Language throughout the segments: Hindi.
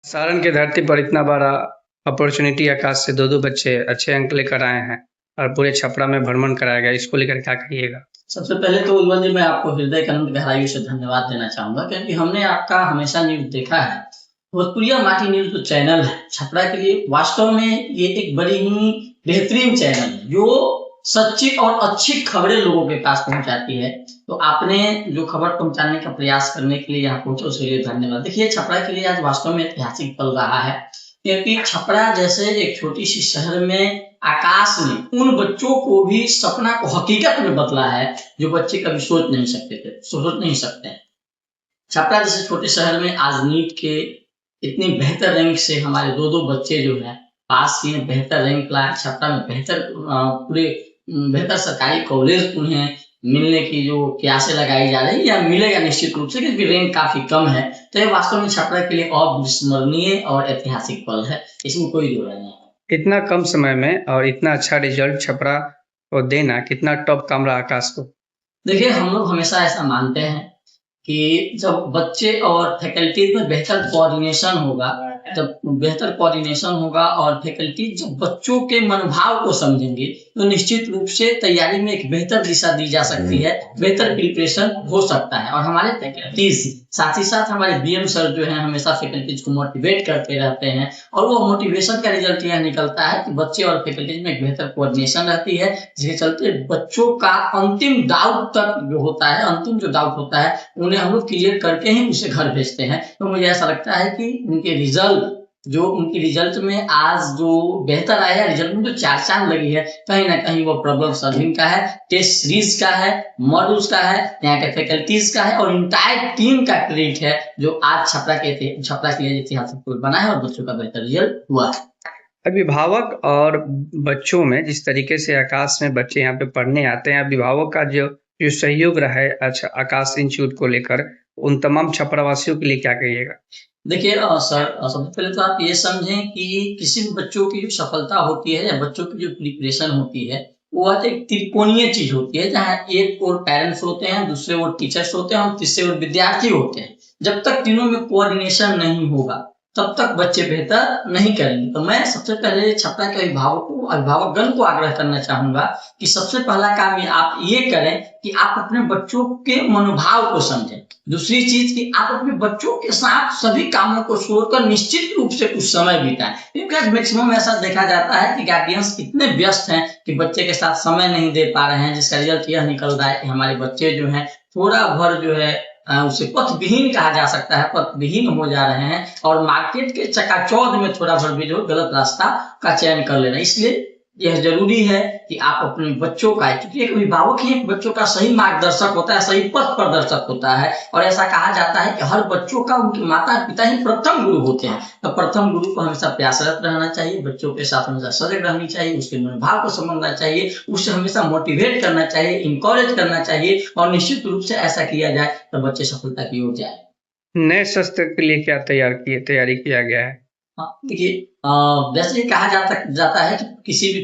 सारण की धरती पर इतना बड़ा अपॉर्चुनिटी आकाश से दो बच्चे अच्छे अंक लेकर आए हैं और पूरे छपरा में भ्रमण कराया गया। इसको लेकर क्या कहिएगा? सबसे पहले तो उज्ज्वल जी, मैं आपको हृदय की अनंत गहराइयों से धन्यवाद देना चाहूंगा, क्योंकि हमने आपका हमेशा न्यूज देखा है। भोजपुरिया माटी न्यूज जो चैनल है छपरा के लिए, वास्तव में ये एक बड़ी ही बेहतरीन चैनल है जो सच्ची और अच्छी खबरें लोगों के पास पहुंचाती है। तो आपने जो खबर पहुंचाने का प्रयास करने के लिए यहाँ पहुंचे, उसके लिए धन्यवाद। देखिए, छपरा के लिए आज वास्तव में ऐतिहासिक पल रहा है, क्योंकि छपरा जैसे एक छोटी सी शहर में आकाश ने उन बच्चों को भी सपना को हकीकत में बदला है जो बच्चे कभी सोच नहीं सकते। छपरा जैसे छोटे शहर में आज नीट के इतनी बेहतर रैंक से हमारे दो बच्चे जो है पास किए, बेहतर रैंक लाए। छपरा में बेहतर सरकारी कॉलेज उन्हें मिलने की जो क्यासें लगाई जा रही है, या मिलेगा निश्चित रूप से, क्योंकि रैंक काफी कम है। तो ये वास्तव में छपरा के लिए अविस्मरणीय और ऐतिहासिक पल है, इसमें कोई दो राय नहीं है। इतना कम समय में और इतना अच्छा रिजल्ट छपरा को देना कितना टफ काम रहा आकाश को? देखिए, हम लोग हमेशा ऐसा मानते हैं कि जब बच्चे और फैकल्टीज में बेहतर कोऑर्डिनेशन होगा और फैकल्टी जब बच्चों के मनोभाव को समझेंगे, तो निश्चित रूप से तैयारी में एक बेहतर दिशा दी जा सकती है, बेहतर प्रिपरेशन हो सकता है। और हमारे फैकल्टीज साथ ही साथ हमारे बीएम सर जो है हमेशा फैकल्टीज को मोटिवेट करते रहते हैं, और वो मोटिवेशन का रिजल्ट यह निकलता है कि बच्चे और फैकल्टीज में एक बेहतर कोऑर्डिनेशन रहती है, जिसके चलते बच्चों का अंतिम डाउट होता है उन्हें हम लोग क्लियर करके ही उसे घर भेजते हैं। तो मुझे ऐसा लगता है कि उनकी रिजल्ट में आज जो बेहतर आया है, रिजल्ट में जो चार चांद लगी है, कहीं ना कहीं वो प्रॉब्लम सॉल्विंग का है, टेस्ट सीरीज का है, मॉड्यूल्स का है, यहाँ के फैकल्टीज का है, और इंटायर टीम का क्रेडिट है जो आज छपरा के लिए ऐतिहासिक बना है और बच्चों का बेहतर रिजल्ट हुआ है। अभिभावक और बच्चों में जिस तरीके से आकाश में बच्चे यहाँ पे पढ़ने आते हैं, अभिभावक का जो जो सहयोग रहा है अच्छा आकाश इंस्टीट्यूट को लेकर, उन तमाम छपरावासियों के लिए क्या कहिएगा? देखिए सर, सबसे पहले तो आप ये समझें कि किसी भी बच्चों की जो सफलता होती है या बच्चों की जो प्रिपरेशन होती है, वो एक त्रिकोणीय चीज होती है, जहाँ एक ओर पेरेंट्स होते हैं, दूसरे ओर टीचर्स होते हैं और तीसरे ओर विद्यार्थी होते हैं। जब तक तीनों में कोऑर्डिनेशन नहीं होगा, तब तक बच्चे बेहतर नहीं करेंगे। तो मैं सबसे पहले छपरा के अभिभावकगण को आग्रह करना चाहूंगा कि सबसे पहला काम आप ये करें कि आप अपने बच्चों के मनोभाव को समझें। दूसरी चीज कि आप अपने बच्चों के साथ सभी कामों को छोड़कर निश्चित रूप से कुछ समय बिताएं, क्योंकि मैक्सिमम ऐसा देखा जाता है कि गार्डियंस इतने व्यस्त हैं कि बच्चे के साथ समय नहीं दे पा रहे हैं, जिसका रिजल्ट यह निकल रहा है कि हमारे बच्चे जो हैं थोड़ा भर जो है उसे पथ विहीन कहा जा सकता है, पथ विहीन हो जा रहे हैं, और मार्केट के चकाचौंध में थोड़ा भर भी जो गलत रास्ता का चयन कर लेना। इसलिए यह जरूरी है कि आप अपने बच्चों का, क्योंकि एक अभिभावक ही एक बच्चों का सही मार्गदर्शक होता है, सही पथ प्रदर्शक होता है, और ऐसा कहा जाता है कि हर बच्चों का उनके माता पिता ही प्रथम गुरु होते हैं। तो प्रथम गुरु को हमेशा प्रयासरत रहना चाहिए, बच्चों के साथ हमेशा सजग रहनी चाहिए, उसके मनोभाव को समझना चाहिए, उसे हमेशा मोटिवेट करना चाहिए, इंकरेज करना चाहिए, और निश्चित रूप से ऐसा किया जाए तो बच्चे सफलता की ओर जाए। नए शस्त्र के लिए क्या तैयारी किया गया है? हाँ, देखिए, वैसे ही कहा जाता है कि किसी भी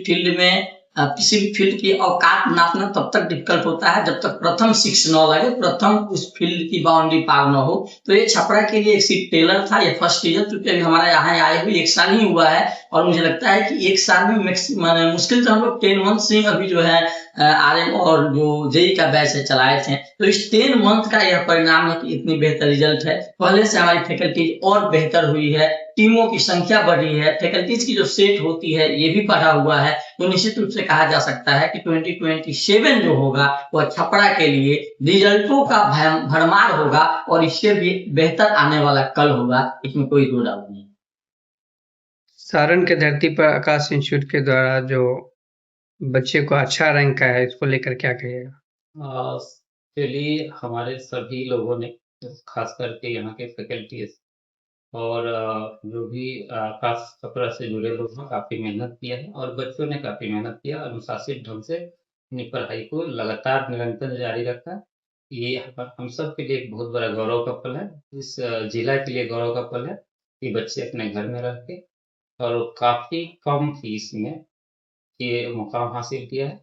फील्ड की औकात नापना तब तक डिफिकल्ट होता है जब तक प्रथम 6 न लगे, प्रथम उस फील्ड की बाउंड्री पार न हो। तो ये छपरा के लिए एक सीट टेलर था, ये फर्स्ट सीजन, क्योंकि अभी हमारे यहाँ आए हुए 1 साल ही हुआ है, और मुझे लगता है कि 1 साल में मुश्किल से हम लोग 10 मंथ से अभी जो है आरएम और जो जेई का बैच है चलाए थे। तो इस 10 मंथ का यह परिणाम है कि इतनी बेहतर रिजल्ट है। पहले से हमारी फैकल्टी और बेहतर हुई है, टीमों की संख्या बढ़ी है, फैकल्टीज की जो सेट होती है ये भी बढ़ा हुआ है। तो निश्चित रूप से कहा जा सकता है कि 2027 जो होगा वह छपरा के लिए रिजल्टों का भरमार होगा, और इससे भी बेहतर आने वाला कल होगा, इसमें कोई दो डाउट नहीं। सारण के धरती पर आकाश इंस्टीट्यूट के द्वारा जो बच्चे को अच्छा रैंक आया है, इसको लेकर क्या कहिएगा? चलिए, हमारे सभी लोगों ने, खास करके यहाँ के फैकल्टीज और जो भी आकाश छपरा से जुड़े लोग हैं, काफ़ी मेहनत किया है, और बच्चों ने काफ़ी मेहनत किया, अनुशासित ढंग से अपनी पढ़ाई को लगातार निरंतर जारी रखा। ये हम सब के लिए एक बहुत बड़ा गौरव का पल है, इस जिला के लिए गौरव का पल है कि बच्चे अपने घर में रह के और काफ़ी कम फीस में ये मुकाम हासिल किया है।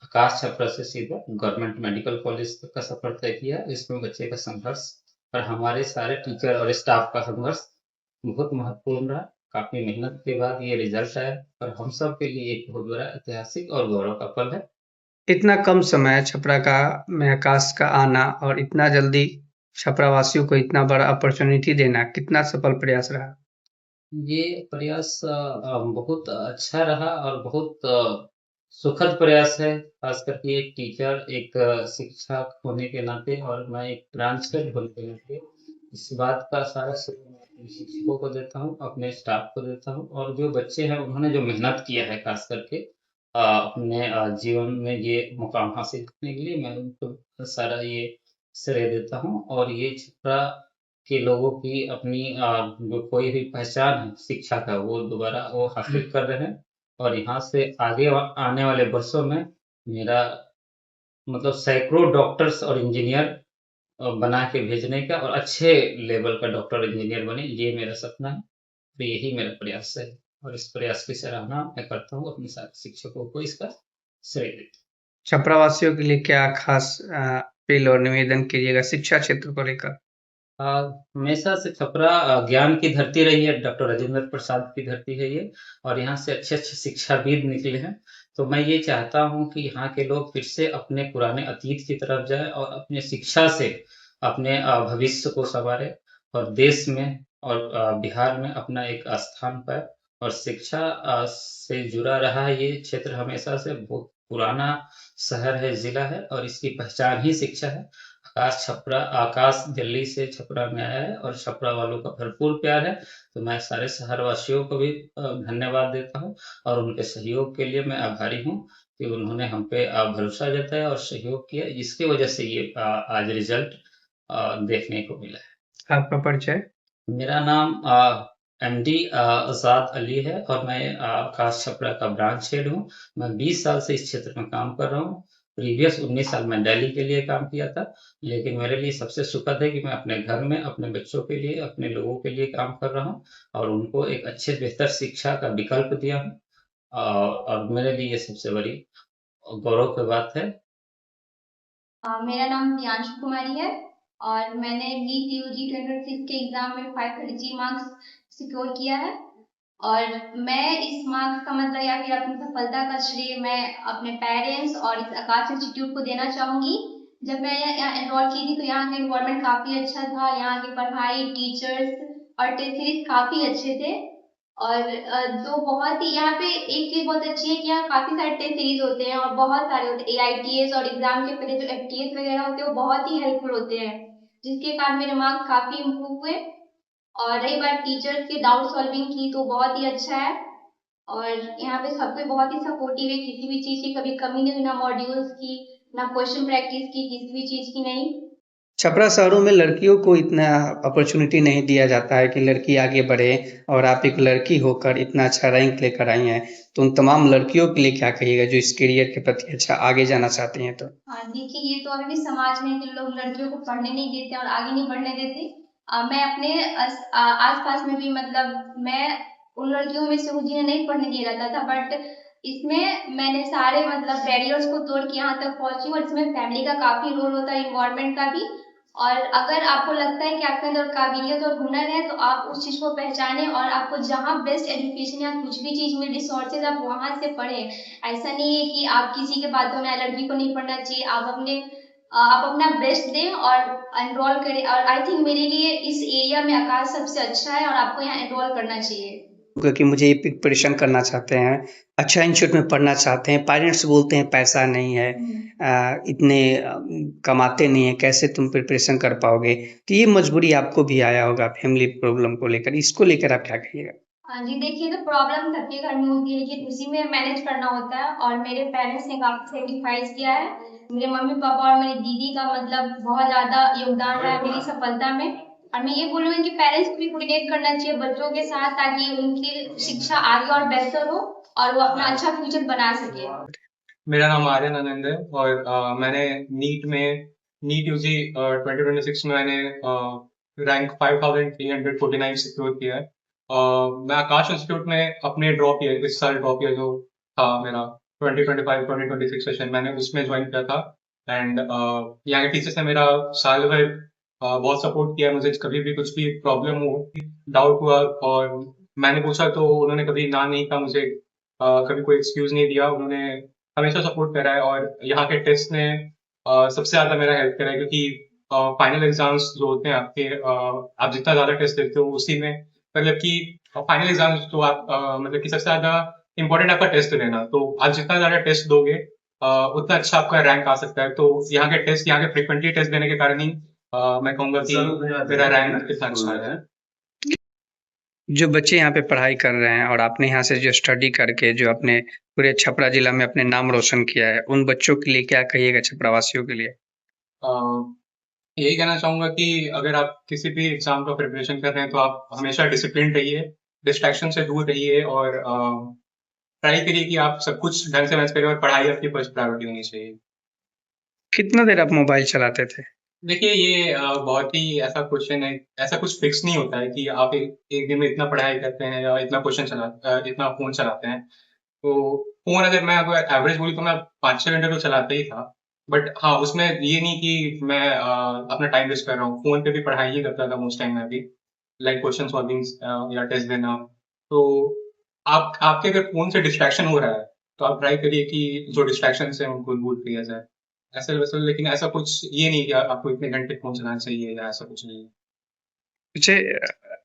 आकाश छपरा से सीधा गवर्नमेंट मेडिकल कॉलेज तक का सफर तय किया। इसमें बच्चे का संघर्ष और हमारे सारे टीचर और स्टाफ का संघर्ष बहुत महत्वपूर्ण रहा। काफ़ी मेहनत के बाद ये रिज़ल्ट आया और हम सब के लिए एक बहुत बड़ा ऐतिहासिक और गौरव का पल है। इतना कम समय छपरा का में आकाश का आना और इतना जल्दी छपरा वासियों को इतना बड़ा अपॉर्चुनिटी देना कितना सफल प्रयास रहा? ये प्रयास बहुत अच्छा रहा और बहुत सुखद प्रयास है। खास करके एक टीचर, एक शिक्षक होने के नाते और मैं एक ट्रांसफर होने के नाते इस बात का सारा श्रेय मैं अपने शिक्षकों को देता हूँ, अपने स्टाफ को देता हूँ और जो बच्चे हैं उन्होंने जो मेहनत किया है खास करके अपने जीवन में ये मुकाम हासिल करने के लिए मैं उनको सारा ये श्रेय देता हूँ और ये छपरा के लोगों की अपनी जो खोई हुई पहचान है शिक्षा का वो दोबारा वो हासिल कर रहे हैं और यहाँ से आगे आने वाले वर्षों में मेरा मतलब सैकड़ों डॉक्टर्स और इंजीनियर बना के भेजने का और अच्छे लेवल का डॉक्टर इंजीनियर बने ये मेरा सपना है। तो यही मेरा प्रयास है और इस प्रयास की सराहना मैं करता हूँ अपने साथ शिक्षकों को इसका श्रेय देता छपरा वासियों के लिए क्या खास अपील और निवेदन कीजिएगा शिक्षा क्षेत्र को लेकर? हमेशा से छपरा ज्ञान की धरती रही है, डॉक्टर राजेंद्र प्रसाद की धरती है ये और यहाँ से अच्छे-अच्छे शिक्षाविद निकले हैं। तो मैं ये चाहता हूँ कि यहाँ के लोग फिर से अपने पुराने अतीत की तरफ जाएँ और अपने शिक्षा से अपने भविष्य को सँवारें और देश में और बिहार में अपना एक स्थान पाएँ और शिक्षा से जुड़ा रहा है ये क्षेत्र हमेशा से बहुत पुराना शहर है, ज़िला है और इसकी पहचान ही शिक्षा है। आकाश दिल्ली से छपरा में आया है और छपरा वालों का भरपूर प्यार है। तो मैं सारे शहरवासियों को भी धन्यवाद देता हूँ और उनके सहयोग के लिए मैं आभारी हूँ कि उन्होंने हम पे भरोसा जताया और सहयोग किया जिसकी वजह से ये आज रिजल्ट देखने को मिला है। आपका परिचय? मेरा नाम एमडी आज़ाद अली है और मैं आकाश छपरा का ब्रांच हेड हूँ। मैं 20 साल से इस क्षेत्र में काम कर रहा हूँ। प्रीवियस 19 साल मैं दिल्ली के लिए काम किया था, लेकिन मेरे लिए सबसे सुखद है कि मैं अपने घर में अपने बच्चों के लिए, अपने लोगों के लिए काम कर रहा हूँ और उनको एक अच्छे बेहतर शिक्षा का विकल्प दिया हूँ। और मेरे लिए ये सबसे बड़ी गौरव की बात है। मेरा नाम प्रियांशु कुमारी है और मैंने नीट यूजी 2026 के एग्जाम में 533 मार्क्स सिक्योर किया है और मैं इस मार्क्स का मतलब या फिर अपनी सफलता का श्रेय मैं अपने पेरेंट्स और इस आकाश इंस्टीट्यूट को देना चाहूँगी। जब मैं यहाँ एनरोल की थी तो यहाँ का इन्वायरमेंट काफ़ी अच्छा था, यहाँ की पढ़ाई, टीचर्स और टेस्ट सीरीज काफ़ी अच्छे थे और जो बहुत ही यहाँ पे एक चीज़ बहुत अच्छी है कि यहाँ काफ़ी सारे टेस्ट सीरीज होते हैं और बहुत सारे होते हैं AITS और एग्जाम के पहले जो FTS वगैरह होते हैं वो बहुत ही हेल्पफुल होते हैं जिसके कारण मेरे मार्क्स काफ़ी इम्प्रूव हुए। और रही बात टीचर्स के डाउट सॉल्विंग की तो बहुत ही अच्छा है और यहाँ पे सबसे बहुत ही सपोर्टिव है, किसी भी चीज़ की कभी कमी नहीं हुई, ना मॉड्यूल्स की ना क्वेश्चन प्रैक्टिस की, किसी भी चीज़ की नहीं। छपरा शहरों में लड़कियों को इतना अपॉर्चुनिटी नहीं दिया जाता है कि लड़की आगे बढ़े और आप एक लड़की होकर इतना अच्छा रैंक लेकर आई हैं, तो उन तमाम लड़कियों के लिए क्या कहिएगा जो इस करियर के प्रति अच्छा आगे जाना चाहती हैं तो? हाँ देखिए, ये तो अभी भी समाज में कि लोग लड़कियों को पढ़ने नहीं देते और आगे नहीं बढ़ने देते। मैं अपने आस पास में भी मतलब मैं उन लड़कियों में से हूँ जिन्हें नहीं पढ़ने दिया जाता था, बट इसमें मैंने सारे मतलब बैरियर्स को तोड़ के यहाँ तक पहुँची और इसमें फैमिली का काफ़ी रोल होता है, इन्वायरमेंट का भी। और अगर आपको लगता है कि आपके अंदर काबिलियत और हुनर है तो आप उस चीज़ को पहचानें और आपको जहाँ बेस्ट एजुकेशन या कुछ भी चीज़ में रिसोर्सेज आप वहाँ से पढ़ें। ऐसा नहीं है कि आप किसी के बातों में लड़की को नहीं पढ़ना चाहिए, आप अपना बेस्ट दें और एनरोल करें और आई थिंक मेरे लिए इस एरिया में आकाश सबसे अच्छा है और आपको यहाँ एनरोल करना चाहिए। क्योंकि मुझे ये प्रिपरेशन करना चाहते हैं, अच्छा इंस्टीट्यूट में पढ़ना चाहते हैं, पेरेंट्स बोलते हैं पैसा नहीं है, इतने कमाते नहीं हैं, कैसे तुम प्रिपरेशन कर पाओगे? तो ये मजबूरी आपको भी आया होगा फैमिली प्रॉब्लम को लेकर, इसको लेकर आप क्या कहिएगा? हाँ जी, देखिए तो प्रॉब्लम सबके घर में होती है लेकिन उसी में मैनेज करना होता है और मेरे पेरेंट्स ने काफ़ी सेक्रीफाइस किया है। मेरे मम्मी पापा और मेरी दीदी का मतलब बहुत ज़्यादा योगदान रहा है मेरी सफलता में और मैं ये बोलूँगी कि पेरेंट्स को भी कोऑर्डिनेट करना चाहिए बच्चों के साथ ताकि उनकी शिक्षा आगे और बेहतर हो और वो अपना अच्छा फ्यूचर बना सके। मेरा नाम आर्यन आनंद है और मैंने नीट यूजी 2026 में मैंने रैंक 5349 सिक्योर किया है। मैं आकाश इंस्टीट्यूट में अपने ड्रॉप ईयर इस साल ड्रॉप ईयर जो था मेरा 2025-2026 सेशन मैंने उसमें ज्वाइन किया था एंड यहाँ के टीचर्स ने मेरा साल भर बहुत सपोर्ट किया मुझे, कभी भी कुछ भी प्रॉब्लम हो, डाउट हुआ और मैंने पूछा तो उन्होंने कभी ना नहीं कहा मुझे, कभी कोई एक्सक्यूज नहीं दिया। उन्होंने हमेशा सपोर्ट करा है और यहाँ के टेस्ट ने सबसे ज्यादा मेरा हेल्प करा है, क्योंकि फाइनल एग्जाम्स जो होते हैं आपके, आप जितना ज्यादा टेस्ट देते हो उसी में, मतलब कि फाइनल एग्जाम्स तो आप मतलब कि सबसे ज्यादा इंपॉर्टेंट आपका टेस्ट देना, तो आप जितना ज्यादा टेस्ट दोगे उतना अच्छा आपका रैंक आ सकता है। तो यहाँ के टेस्ट, यहाँ के फ्रिक्वेंटली टेस्ट देने के कारण ही मैं कहूंगा कि मेरा रैंक इतना अच्छा है। जो बच्चे यहाँ पे पढ़ाई कर रहे हैं और आपने यहाँ से जो स्टडी करके जो अपने पूरे छपरा जिला में अपने नाम रोशन किया है, उन बच्चों के लिए क्या कहिएगा, छपरावासियों के लिए? यही कहना चाहूंगा कि अगर आप किसी भी एग्जाम का प्रिपरेशन कर रहे हैं तो आप हमेशा डिसिप्लिन रहिए, डिस्ट्रैक्शन से दूर रहिए और ट्राई करिए कि आप सब कुछ ढंग से मैनेज करिए और पढ़ाई आपकी फर्स्ट प्रायोरिटी होनी चाहिए। कितना देर आप मोबाइल चलाते थे? देखिए ये बहुत ही ऐसा क्वेश्चन है, ऐसा कुछ फिक्स नहीं होता है कि आप एक दिन में इतना पढ़ाई करते हैं या इतना फोन चलाते हैं। तो फोन अगर एवरेज बोली तो मैं 5-6 घंटे तो चलाता ही था, बट हाँ उसमें ये नहीं कि मैं अपना टाइम वेस्ट कर रहा हूँ, फोन पे भी पढ़ाई ही करता था मोस्ट टाइम में भी, लाइक क्वेश्चन सॉल्विंग या टेस्ट देना। तो आपके अगर फोन से डिस्ट्रैक्शन हो रहा है तो आप ट्राई करिए कि जो डिस्ट्रैक्शन है उनको दूर किया जाए, ऐसे वैसे। लेकिन ऐसा कुछ ये नहीं कि आपको इतने घंटे फोन चलाना चाहिए या ऐसा कुछ नहीं है। अच्छा,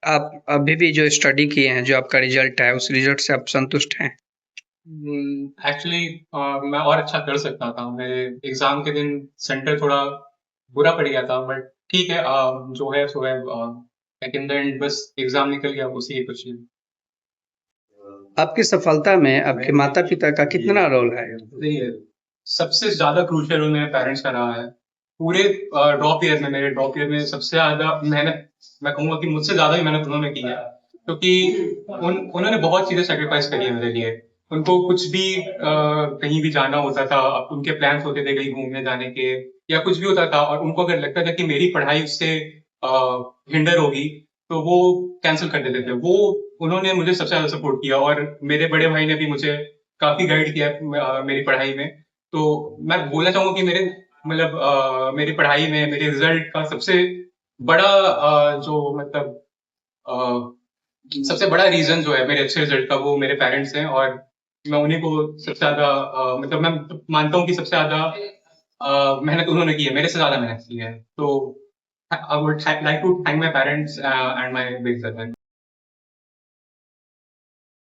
आप अभी भी जो स्टडी किए हैं, जो आपका रिजल्ट है, उस रिजल्ट से आप संतुष्ट हैं? एक्चुअली मैं और अच्छा कर सकता था। मेरे एग्जाम के दिन सेंटर थोड़ा बुरा पड़ गया था, बट ठीक है, जो है सो है। इन द एंड बस एग्जाम निकल गया, उसी की खुशी है। आपकी सफलता में आपके माता पिता का कितना रोल है? देखिए, सबसे ज्यादा क्रूशियल रोल मेरे पेरेंट्स का रहा है। पूरे मेरे ड्रॉप ईयर में सबसे ज्यादा मेहनत, मैं कहूंगा कि मुझसे ज्यादा ही मेहनत उन्होंने की है, क्योंकि उन्होंने बहुत चीजें सेक्रीफाइस करी है मेरे लिए। उनको कुछ भी कहीं भी जाना होता था, उनके प्लान्स होते थे कहीं घूमने जाने के या कुछ भी होता था, और उनको अगर लगता था कि मेरी पढ़ाई उससे हिंडर होगी तो वो कैंसिल कर देते थे। वो उन्होंने मुझे सबसे ज्यादा सपोर्ट किया और मेरे बड़े भाई ने भी मुझे काफी गाइड किया मेरी पढ़ाई में। तो मैं बोलना चाहूंगा कि मेरे मतलब मेरी पढ़ाई में मेरे रिजल्ट का सबसे बड़ा जो मतलब सबसे बड़ा रीजन जो है मेरे अच्छे रिजल्ट का, वो मेरे पेरेंट्स हैं। और मैं उन्हीं को सबसे ज्यादा मतलब मैं मानता हूँ कि सबसे ज्यादा मेहनत उन्होंने की है, मेरे से ज्यादा मेहनत की है। तो I would like to thank my parents and my big brother.